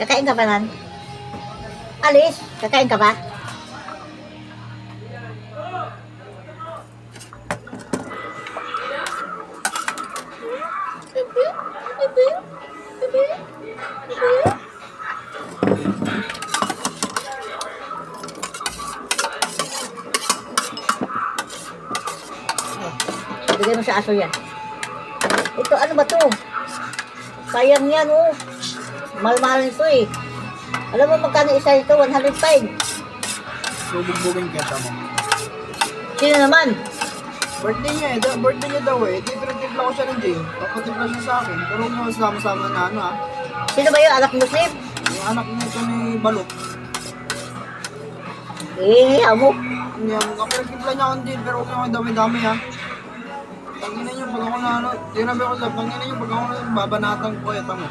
Kakain ka ba nan? Alis, kakain ka ba? Bigay mo sa aso yan. Ito, ano ba to? Sayang yan, oh. Mahal-mahal nito eh. Alam mo magkano isa ito? 105. Bubugbugin kita mo. Sino naman? Birthday niya eh. Birthday niya daw eh. Timpla ko siya ng Jay. Papatimpla siya sa akin. Pero huwag naman sama-sama na ano ah. Sino ba yun? Anak Muslim? Yung anak niya ito ni Balot. Eh, amo. Ako nagtimpla niya akong Jay. Pero huwag naman dami-dami ah. Pangina niyo pag ako na ano. Tinabi ko sa pangina niyo pag ako na babanatan ko. Ito mo.